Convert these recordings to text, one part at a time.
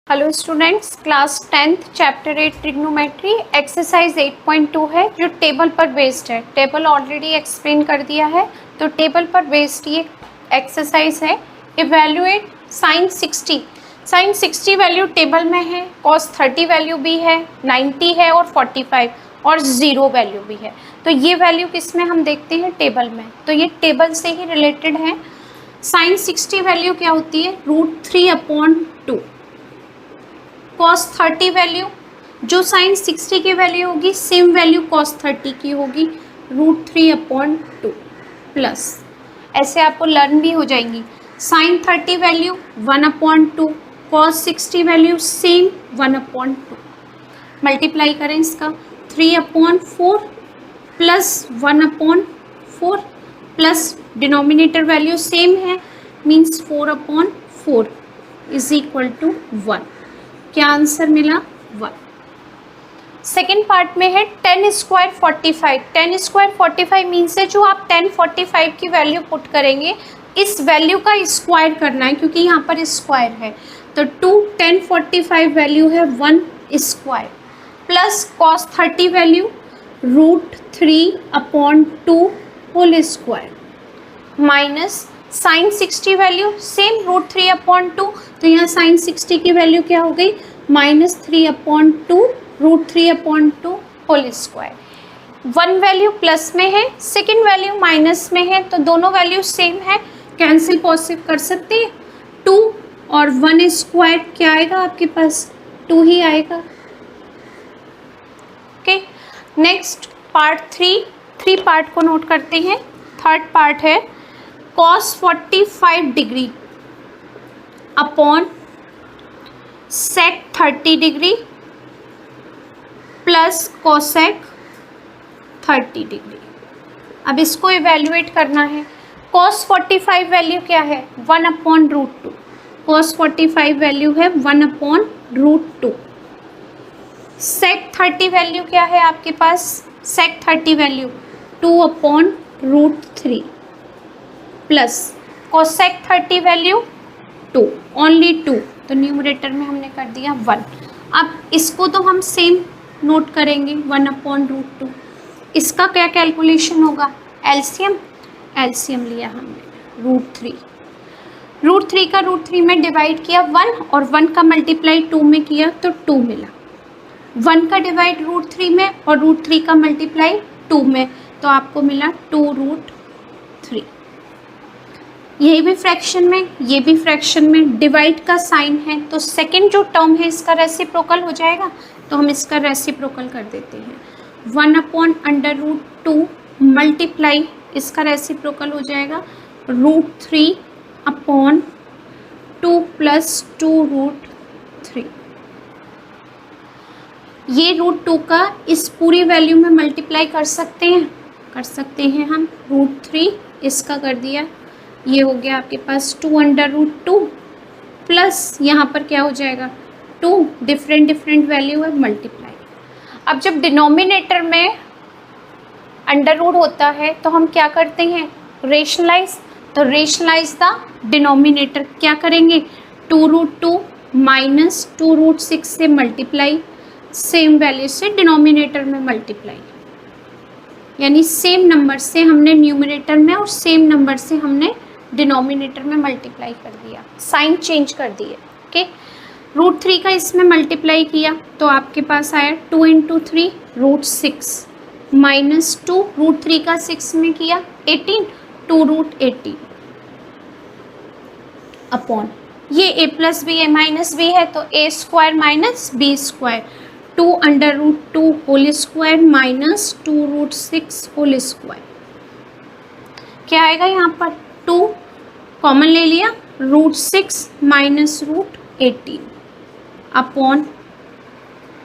Hello students, class 10th chapter 8 trigonometry exercise 8.2 है जो table पर बेस्ड है। टेबल ऑलरेडी एक्सप्लेन कर दिया है, तो टेबल पर बेस्ड ये एक्सरसाइज है। Evaluate sine 60। Sine 60 value table में है, कॉस 30 वैल्यू भी है, 90 है और 45 और 0 वैल्यू भी है। तो ये वैल्यू किस में हम देखते हैं? टेबल में। तो ये टेबल से ही रिलेटेड है। साइन 60 वैल्यू क्या होती है? √3/2। cos 30 वैल्यू, जो साइन 60 की वैल्यू होगी सेम वैल्यू cos 30 की होगी, √3/2 प्लस, ऐसे आपको लर्न भी हो जाएंगी। Sine 30 value 1/2, cos 60 value same 1/2। Multiply करें इसका 3/4 plus 1/4 plus denominator value same है, मीन्स 4/4 इज इक्वल टू 1। क्या आंसर मिला? 1। सेकेंड पार्ट में है 10² 45। 10² 45 मीन्स है जो आप 1045 की वैल्यू पुट करेंगे, इस वैल्यू का स्क्वायर करना है क्योंकि यहाँ पर स्क्वायर है। तो 1045 वैल्यू है 1 square plus cos 30 value √3/2 whole square minus sine 60 value same √3/2। तो यहाँ साइन 60 की वैल्यू क्या हो गई? -3/2 √3/2 whole square. One value plus में है, सेकेंड वैल्यू माइनस में है, तो दोनों वैल्यू सेम है, कैंसिल पॉसिबल कर सकते हैं। 2 और 1 स्क्वायर क्या आएगा आपके पास? 2 ही आएगा। ओके, नेक्स्ट पार्ट 3 पार्ट को नोट करते हैं। थर्ड पार्ट है cos 45 degree upon sec 30 degree plus cosec 30 degree. अब इसको इवेल्युएट करना है। cos 45 वैल्यू क्या है? 1/√2। cos 45 वैल्यू है 1/√2। sec 30 वैल्यू क्या है आपके पास? sec 30 value 2/√3 plus cosec 30 value 2, only 2, तो न्यूमरेटर में हमने कर दिया 1। अब इसको तो हम सेम नोट करेंगे 1/√2। इसका क्या कैलकुलेशन होगा? एलसीएम लिया हमने √3 का √3 में डिवाइड किया 1 और 1 का मल्टीप्लाई 2 में किया तो 2 मिला। 1 का डिवाइड √3 में और √3 का मल्टीप्लाई 2 में, तो आपको मिला 2√3। यही भी फ्रैक्शन में, ये भी फ्रैक्शन में, डिवाइड का साइन है तो सेकंड जो टर्म है इसका रेसिप्रोकल हो जाएगा, तो हम इसका रेसिप्रोकल कर देते हैं। 1/√2 मल्टीप्लाई, इसका रेसिप्रोकल हो जाएगा √3/2 प्लस 2√3। ये √2 का इस पूरी वैल्यू में मल्टीप्लाई कर सकते हैं हम। √3 इसका कर दिया, ये हो गया आपके पास 2/√2 प्लस यहाँ पर क्या हो जाएगा 2, डिफरेंट वैल्यू है, मल्टीप्लाई। अब जब डिनोमिनेटर में अंडर रूट होता है तो हम क्या करते हैं? रेशनलाइज। तो रेशनलाइज द डिनोमिनेटर क्या करेंगे? 2√2 माइनस 2√6 से मल्टीप्लाई, सेम वैल्यू से डिनोमिनेटर में मल्टीप्लाई, यानी सेम नंबर से हमने न्यूमरेटर में और सेम नंबर से हमने डिनोमिनेटर में मल्टीप्लाई कर दिया, साइन चेंज कर दिए। ओके, √3 का इसमें मल्टीप्लाई किया तो आपके पास आया 2 × 3 √6 माइनस 2, √3 का 6 में किया 18, 2√18 अपॉन, ये a plus B a minus B है तो a² minus b², 2/√2 whole square minus 2√6 whole square. क्या आएगा यहाँ पर? 2 कॉमन ले लिया, √6 माइनस √18 अपॉन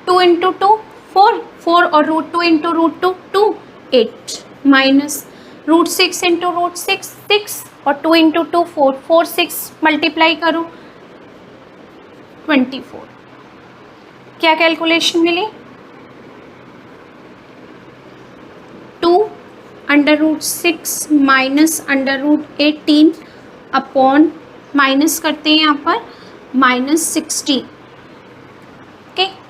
2 × 2 4 और √2 × √2 2, 8 माइनस √6 × √6 6 और 2 × 2 4, 4 6 मल्टीप्लाई करो 24। क्या कैलकुलेशन मिली? 2/√6 माइनस √18 अपॉन, माइनस करते हैं यहाँ पर, -60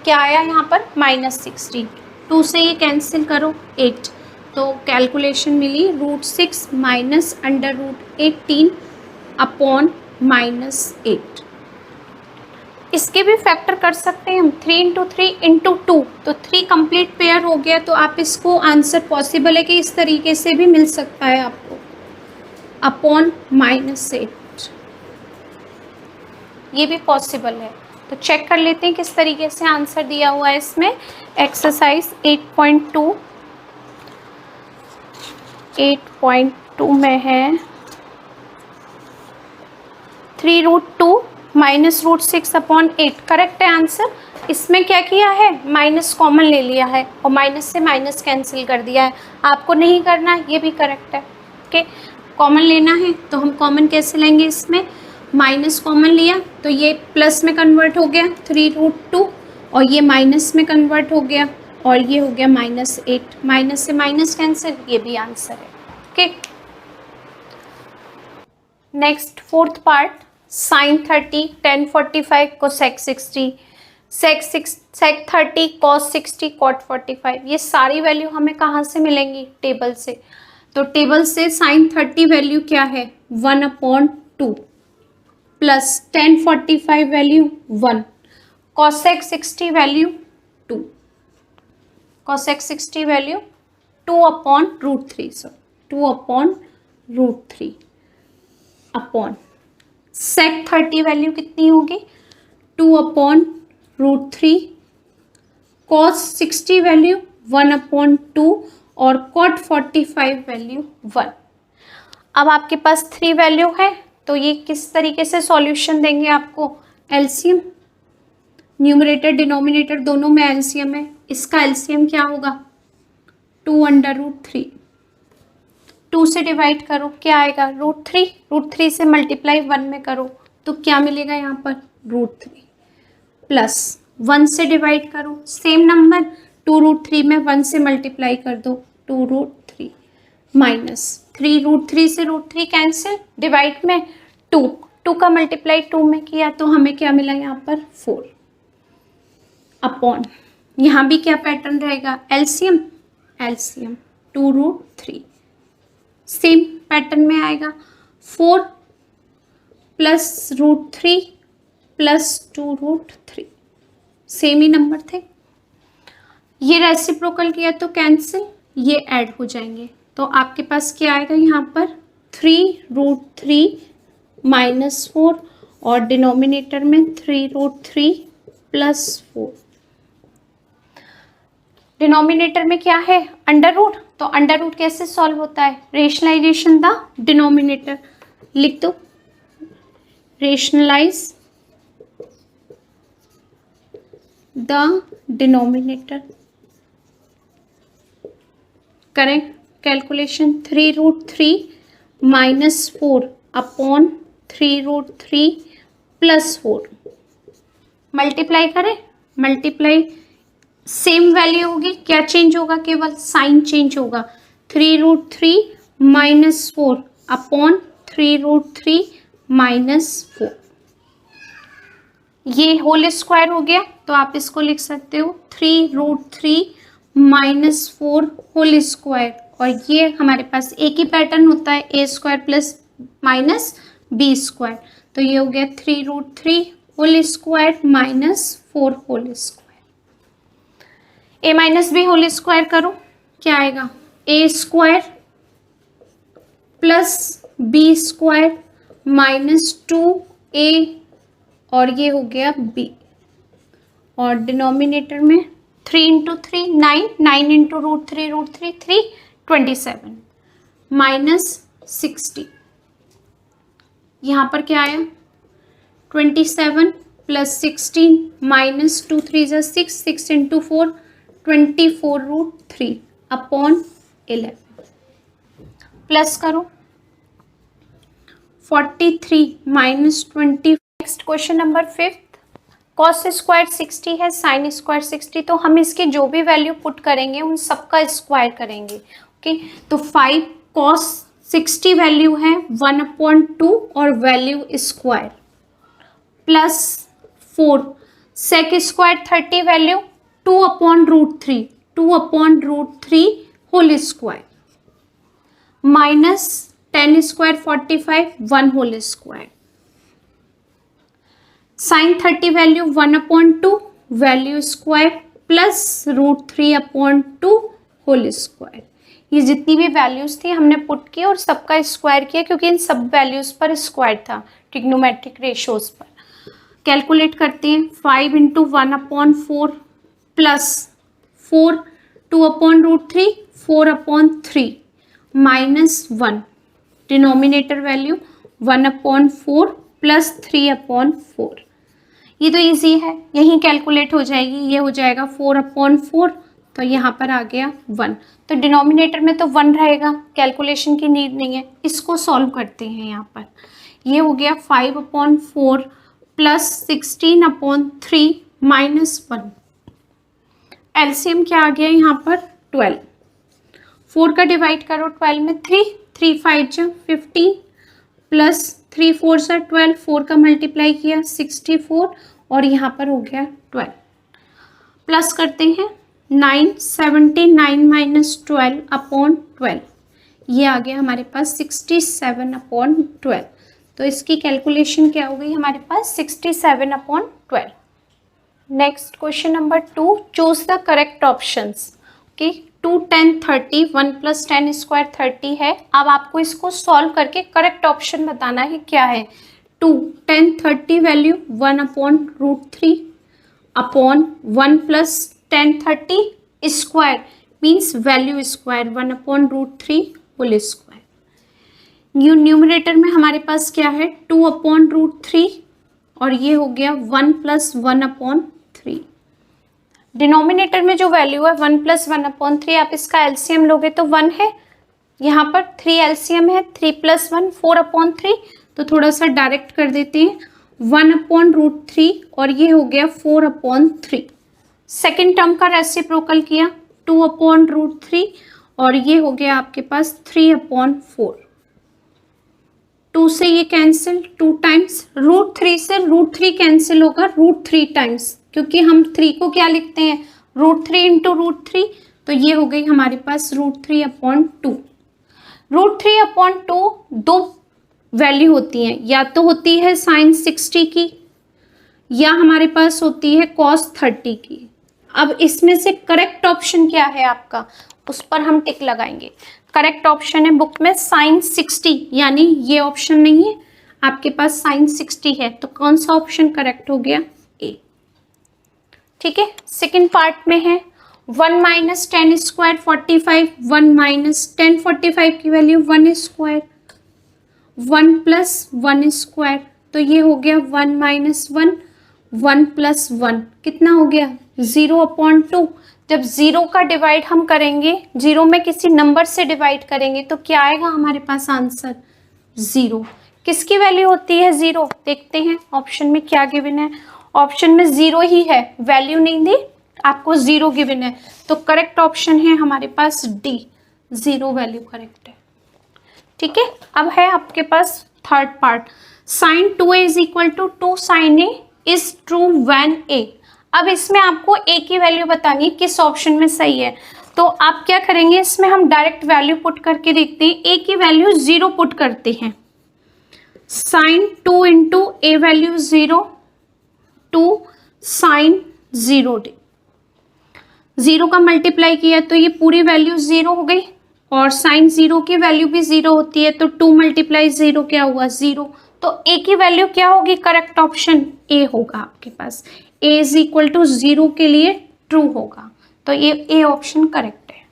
क्या आया यहाँ पर -16, 2 से ये कैंसिल करो 8, तो कैलकुलेशन मिली √6 माइनस √18 अपॉन -8। इसके भी फैक्टर कर सकते हैं हम, 3 × 3 × 2, तो 3 कंप्लीट पेयर हो गया, तो आप इसको आंसर पॉसिबल है कि इस तरीके से भी मिल सकता है आपको, अपॉन -8, ये भी पॉसिबल है। तो चेक कर लेते हैं किस तरीके से आंसर दिया हुआ है इसमें। एक्सरसाइज 8.2 में है 3√2 माइनस √6 अपॉन 8, करेक्ट है आंसर। इसमें क्या किया है, माइनस कॉमन ले लिया है और माइनस से माइनस कैंसिल कर दिया है, आपको नहीं करना, ये भी करेक्ट है। ओके, कॉमन लेना है तो हम कॉमन कैसे लेंगे, इसमें माइनस कॉमन लिया तो ये प्लस में कन्वर्ट हो गया 3√2, और ये माइनस में कन्वर्ट हो गया और ये हो गया -8, माइनस से माइनस कैंसिल, ये भी आंसर है। Okay, next fourth part, sin 30 tan 45 cosec 60 sec 30 cos 60 cot 45, ये सारी वैल्यू हमें कहाँ से मिलेंगी, टेबल से। तो टेबल से sin 30 वैल्यू क्या है 1/2 plus tan 45 value 1, cosec 60 value 2, cosec 60 value 2/√3, sorry 2/√3 upon sec 30 value कितनी होगी 2/√3, cos 60 वैल्यू 1/2 और cot 45 वैल्यू 1। अब आपके पास 3 वैल्यू है, तो ये किस तरीके से सॉल्यूशन देंगे आपको, एलसीएम, न्यूमरेटर डिनोमिनेटर दोनों में एलसीएम है, इसका एलसीएम क्या होगा 2/√3, 2 से डिवाइड करो क्या आएगा √3 से मल्टीप्लाई 1 में करो तो क्या मिलेगा यहाँ पर √3, प्लस 1 से डिवाइड करो सेम नंबर 2√3 में 1 से मल्टीप्लाई कर दो 2√3, माइनस 3√3 से √3 कैंसिल, डिवाइड में 2 का मल्टीप्लाई 2 में किया तो हमें क्या मिला यहाँ पर 4, अपॉन यहाँ भी क्या पैटर्न रहेगा, एलसीएम 2√3, सेम पैटर्न में आएगा 4 प्लस √3 प्लस 2√3, सेम ही नंबर थे, ये रेसिप्रोकल किया तो कैंसिल, ये ऐड हो जाएंगे, तो आपके पास क्या आएगा यहाँ पर 3√3 माइनस 4 और डिनोमिनेटर में 3√3 प्लस 4, डिनोमिनेटर में क्या है अंडर रूट, तो अंडर रूट कैसे सॉल्व होता है, रेशनलाइजेशन द डिनोमिनेटर, लिख दो रेशनलाइज द डिनोमिनेटर, करें calculation 3√3 minus 4 upon 3√3 plus 4, multiply करें, मल्टीप्लाई सेम वैल्यू होगी, क्या चेंज होगा, केवल साइन चेंज होगा, 3√3 माइनस 4 अपॉन 3√3 माइनस 4, ये होल स्क्वायर हो गया, तो आप इसको लिख सकते हो 3√3 माइनस 4 होल स्क्वायर, और ये हमारे पास एक ही पैटर्न होता है a² प्लस माइनस b², तो ये हो गया 3√3 whole square minus 4 whole square, a minus B whole square करो क्या आएगा a² plus b² minus 2a, और ये हो गया b, और डिनोमिनेटर में 3 × 3 9, 9 × √3 3 27 माइनस 60, यहाँ पर क्या आया 27 प्लस 16 माइनस 2 3 = 6, 6 × 4 24√3 अपॉन 11, प्लस करो 43 minus 20। Next question number 5, cos square 60 है, साइन स्क्वायर 60, तो हम इसके जो भी वैल्यू पुट करेंगे उन सबका स्क्वायर करेंगे। ओके, तो 5 कॉस 60 वैल्यू है 1/2 और value square, plus 4 sec square 30 value 2/√3, 2/√3 whole square minus 10 square 45, 1 whole square. Sine 30 value 1/2 value square plus √3/2 whole square. ये जितनी भी वैल्यूज थी हमने पुट की और सबका स्क्वायर किया क्योंकि इन सब वैल्यूज पर स्क्वायर था ट्रिग्नोमेट्रिक रेशियोज पर। कैलकुलेट करते हैं 5 × 1/4 plus 4 2/√3 4/3 minus 1 denominator value 1/4 plus 3/4। ये तो इजी है, यहीं कैलकुलेट हो जाएगी। ये हो जाएगा 4/4 तो यहाँ पर आ गया 1, तो डिनोमिनेटर में तो 1 रहेगा, कैलकुलेशन की नीड नहीं है। इसको सॉल्व करते हैं। यहाँ पर ये हो गया 5/4 प्लस 16/3 माइनस 1। एलसीएम क्या आ गया यहाँ पर 12। 4 का डिवाइड करो 12 में 3 3 5 जा 15 प्लस 3 4 जा 12, 4 का मल्टीप्लाई किया 64 और यहाँ पर हो गया 12। प्लस करते हैं 9 79 माइनस 12/12, ये आ गया हमारे पास 67/12। तो इसकी कैलकुलेशन क्या हो गई हमारे पास 67/12। Next question number 2, choose the correct options. Okay, 2 10 30 1 + 10 square 30 है। अब आपको इसको सॉल्व करके करेक्ट ऑप्शन बताना है क्या है। 2 10 30 value 1/√3 upon 1 + 10 30 square means value square 1/√3 whole square. Numerator में हमारे पास क्या है 2/√3 और ये हो गया 1 + 1/3। डिनोमिनेटर में जो वैल्यू है 1 + 1/3, आप इसका एलसीएम लोगे तो 1 है। यहाँ पर 3 एलसीएम है, 3 + 1 4/3, तो थोड़ा सा डायरेक्ट कर देते हैं 1/√3 और ये हो गया 4/3। सेकेंड टर्म का रेसिप्रोकल किया 2/√3 और ये हो गया आपके पास 3/4। 2 से ये कैंसिल 2 टाइम्स, √3 से √3 कैंसिल होगा √3 टाइम्स, क्योंकि हम 3 को क्या लिखते हैं √3 × √3, तो ये हो गई हमारे पास √3/2। √3/2 दो वैल्यू होती हैं, या तो होती है sin 60 की या हमारे पास होती है cos 30 की। अब इसमें से करेक्ट ऑप्शन क्या है आपका, उस पर हम टिक लगाएंगे। करेक्ट ऑप्शन है बुक में sin 60, यानी ये ऑप्शन नहीं है, आपके पास sin 60 है, तो कौन सा ऑप्शन करेक्ट हो गया ए। ठीक है, सेकेंड पार्ट में है 1 - 10 स्क्वायर 45, 1 - 10 45 की वैल्यू 1 स्क्वायर, 1 + 1 स्क्वायर, तो ये हो गया 1 - 1 1 + 1 कितना हो गया 0/2। जब 0 का डिवाइड हम करेंगे, 0 में किसी नंबर से डिवाइड करेंगे तो क्या आएगा हमारे पास आंसर 0। किसकी वैल्यू होती है 0, देखते हैं ऑप्शन में क्या गिवन है। ऑप्शन में 0 ही है, वैल्यू नहीं दी आपको, 0 गिवन है, तो करेक्ट ऑप्शन है हमारे पास डी, 0 वैल्यू करेक्ट है। ठीक है, अब है आपके पास third part, sin 2a = 2 sin a is true when a। अब इसमें आपको a की वैल्यू बतानी है किस ऑप्शन में सही है, तो आप क्या करेंगे, इसमें हम डायरेक्ट वैल्यू पुट करके देखते हैं। a की वैल्यू 0 पुट करते हैं, sin 2 × a value 0 2 sin 0d, 0 का मल्टीप्लाई किया तो ये पूरी वैल्यू 0 हो गई, और sin 0 की वैल्यू भी 0 होती है, तो 2 × 0 क्या हुआ 0, तो a की वैल्यू क्या होगी, करेक्ट ऑप्शन a होगा आपके पास। a = 0 के लिए ट्रू होगा, तो ये a ऑप्शन करेक्ट है।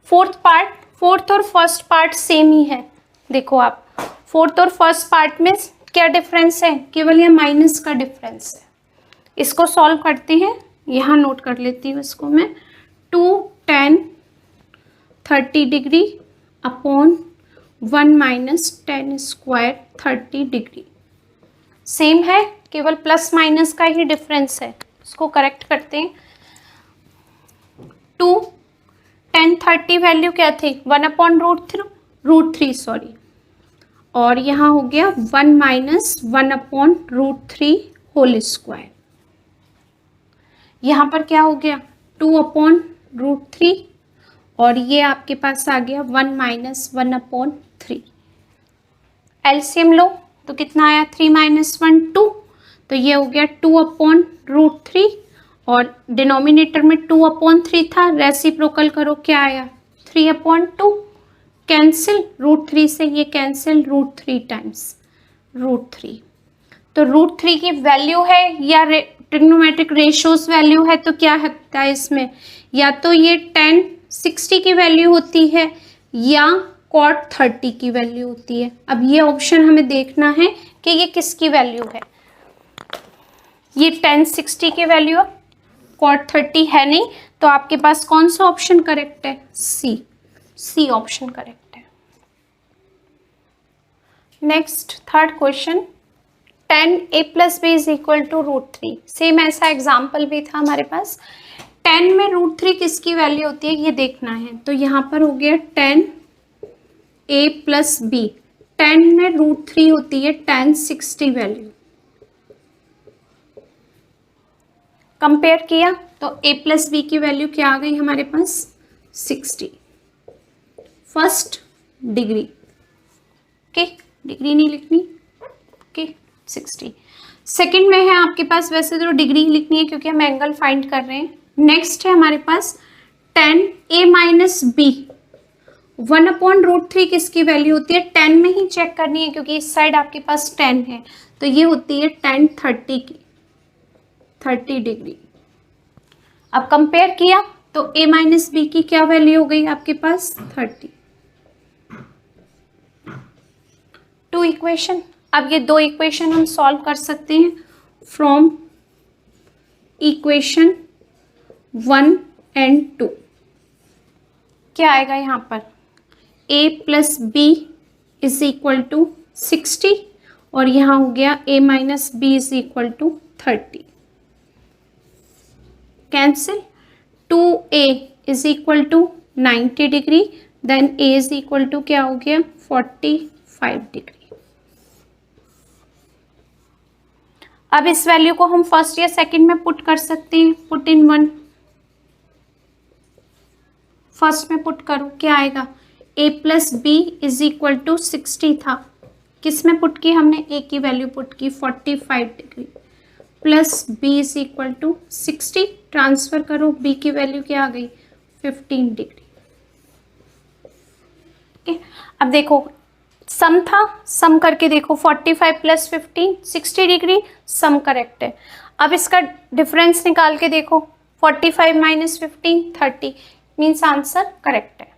फोर्थ पार्ट, फोर्थ और फर्स्ट पार्ट सेम ही है। देखो आप, फोर्थ और फर्स्ट पार्ट में क्या डिफरेंस है, केवल यह माइनस का डिफरेंस है। इसको सॉल्व करते हैं, यहाँ नोट कर लेती हूँ इसको मैं, 2 10 30 degree upon 1 - 10 square 30 degree same है, केवल प्लस माइनस का ही डिफरेंस है। इसको करेक्ट करते हैं। 2 10 30 वैल्यू क्या थी 1/√3 सॉरी, और यहाँ हो गया 1 - 1/√3 होल स्क्वायर। यहाँ पर क्या हो गया 2/√3 और ये आपके पास आ गया 1 - 1/3। एलसीएम लो तो कितना आया 3 - 1 2, तो ये हो गया 2/√3 और डिनोमिनेटर में 2/3 था, रेसिप्रोकल करो क्या आया 3/2। कैंसिल √3 से ये कैंसिल √3 टाइम्स √3। तो √3 की वैल्यू है या ट्रिग्नोमेट्रिक रेशियोज वैल्यू है, तो क्या होता है इसमें, या तो ये 10 60 की वैल्यू होती है या cot 30 की वैल्यू होती है। अब ये ऑप्शन हमें देखना है कि ये किसकी वैल्यू है। ये 10 60 की वैल्यू है, cot 30 है नहीं, तो आपके पास कौन सा ऑप्शन करेक्ट है, सी ऑप्शन करेक्ट है। Next third question 10a + b = √3। Same ऐसा एग्जाम्पल भी था हमारे पास। 10 में √3 किसकी वैल्यू होती है ये देखना है, तो यहाँ पर हो गया 10a + b। 10 में √3 होती है 10 60 वैल्यू। कंपेयर किया तो a + b की वैल्यू क्या आ गई हमारे पास 60 फर्स्ट डिग्री। ओके, डिग्री नहीं लिखनी, ओके 60। सेकंड में है आपके पास, वैसे तो डिग्री लिखनी है क्योंकि हम एंगल फाइंड कर रहे हैं। नेक्स्ट है हमारे पास 10a - b। 1/√3 किसकी वैल्यू होती है, 10 में ही चेक करनी है क्योंकि इस साइड आपके पास 10 है, तो ये होती है 10 30 की 30 डिग्री। अब कंपेयर किया तो a - b की क्या वैल्यू हो गई आपके पास 30। 2 इक्वेशन। अब ये 2 इक्वेशन हम सॉल्व कर सकते हैं फ्रॉम इक्वेशन 1 and 2। क्या आएगा यहाँ पर a + b = 60 और यहाँ हो गया a - b = 30। Cancel 2a = 90 degree, then a = क्या हो गया 45 डिग्री। अब इस वैल्यू को हम फर्स्ट या सेकंड में पुट कर सकते हैं, पुट इन 1। फर्स्ट में पुट करो क्या आएगा a + b = 60 था, किस में पुट की हमने a की वैल्यू पुट की 45 डिग्री प्लस b = 60, ट्रांसफर करो b की वैल्यू क्या आ गई 15 डिग्री। ओके, अब देखो सम था, सम करके देखो 45 + 15 60 डिग्री, सम करेक्ट है। अब इसका डिफरेंस निकाल के देखो 45 - 15 30 मीन्स आंसर करेक्ट है।